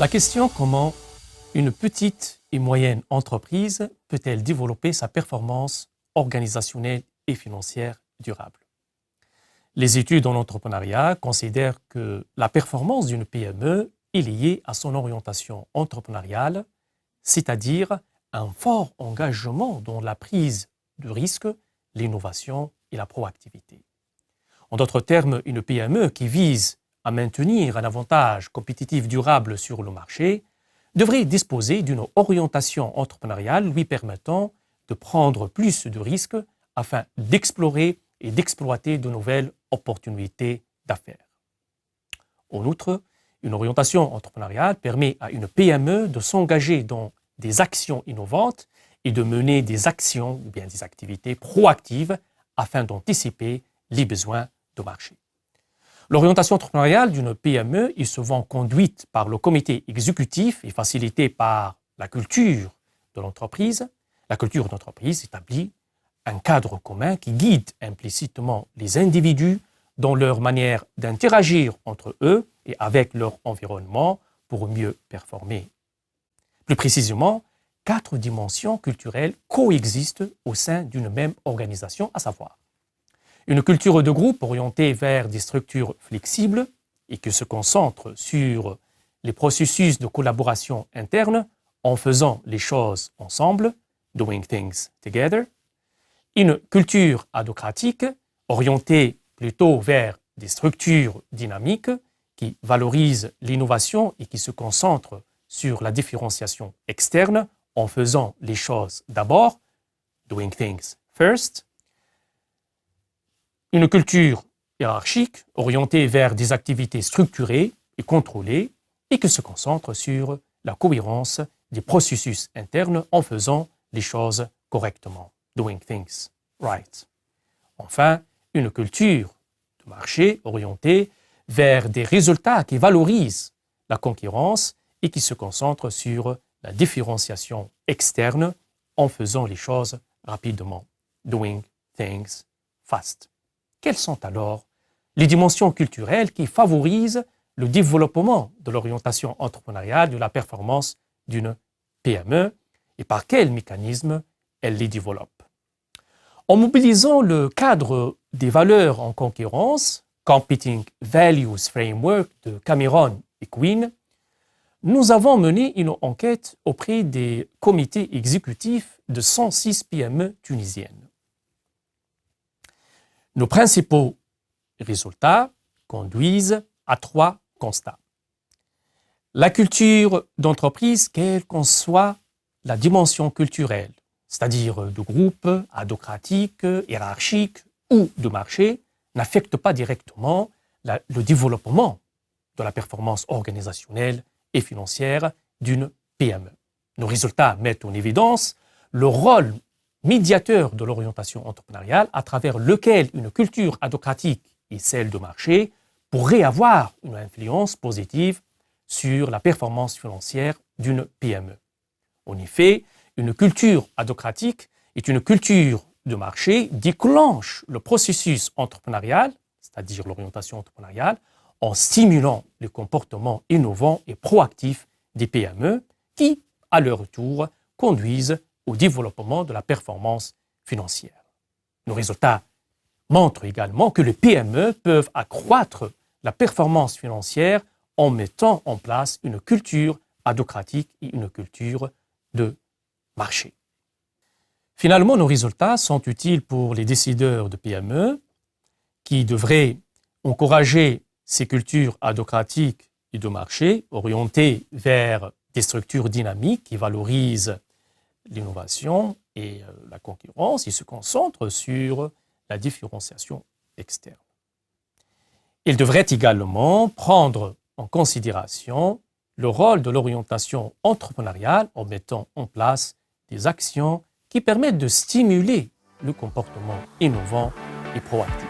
La question comment une petite et moyenne entreprise peut-elle développer sa performance organisationnelle et financière durable? Les études en entrepreneuriat considèrent que la performance d'une PME est liée à son orientation entrepreneuriale, c'est-à-dire un fort engagement dans la prise de risque, l'innovation et la proactivité. En d'autres termes, une PME qui vise à maintenir un avantage compétitif durable sur le marché devrait disposer d'une orientation entrepreneuriale lui permettant de prendre plus de risques afin d'explorer et d'exploiter de nouvelles opportunités d'affaires. En outre, une orientation entrepreneuriale permet à une PME de s'engager dans des actions innovantes et de mener des actions ou bien des activités proactives afin d'anticiper les besoins de marché. L'orientation entrepreneuriale d'une PME est souvent conduite par le comité exécutif et facilitée par la culture de l'entreprise. La culture d'entreprise établit un cadre commun qui guide implicitement les individus dans leur manière d'interagir entre eux et avec leur environnement pour mieux performer. Plus précisément, 4 dimensions culturelles coexistent au sein d'une même organisation, à savoir une culture de groupe orientée vers des structures flexibles et qui se concentre sur les processus de collaboration interne en faisant les choses ensemble, doing things together. Une culture adhocratique orientée plutôt vers des structures dynamiques qui valorisent l'innovation et qui se concentrent sur la différenciation externe en faisant les choses d'abord, doing things first. Une culture hiérarchique orientée vers des activités structurées et contrôlées et qui se concentre sur la cohérence des processus internes en faisant les choses correctement, doing things right. Enfin, une culture de marché orientée vers des résultats qui valorisent la concurrence et qui se concentre sur la différenciation externe en faisant les choses rapidement, doing things fast. Quelles sont alors les dimensions culturelles qui favorisent le développement de l'orientation entrepreneuriale de la performance d'une PME et par quels mécanismes elle les développe? En mobilisant le cadre des valeurs en concurrence, Competing Values Framework de Cameron et Quinn, nous avons mené une enquête auprès des comités exécutifs de 106 PME tunisiennes. Nos principaux résultats conduisent à 3 constats. La culture d'entreprise, quelle qu'en soit la dimension culturelle, c'est-à-dire de groupe, adhocratique, hiérarchique ou de marché, n'affecte pas directement le développement de la performance organisationnelle et financière d'une PME. Nos résultats mettent en évidence le rôle médiateur de l'orientation entrepreneuriale à travers lequel une culture adhocratique et celle de marché pourraient avoir une influence positive sur la performance financière d'une PME. En effet, une culture adhocratique est une culture de marché déclenche le processus entrepreneurial, c'est-à-dire l'orientation entrepreneuriale, en stimulant les comportements innovants et proactifs des PME qui, à leur tour, conduisent au développement de la performance financière. Nos résultats montrent également que les PME peuvent accroître la performance financière en mettant en place une culture adhocratique et une culture de marché. Finalement, nos résultats sont utiles pour les décideurs de PME qui devraient encourager ces cultures adhocratiques et de marché orientées vers des structures dynamiques qui valorisent l'innovation et la concurrence, ils se concentrent sur la différenciation externe. Ils devraient également prendre en considération le rôle de l'orientation entrepreneuriale en mettant en place des actions qui permettent de stimuler le comportement innovant et proactif.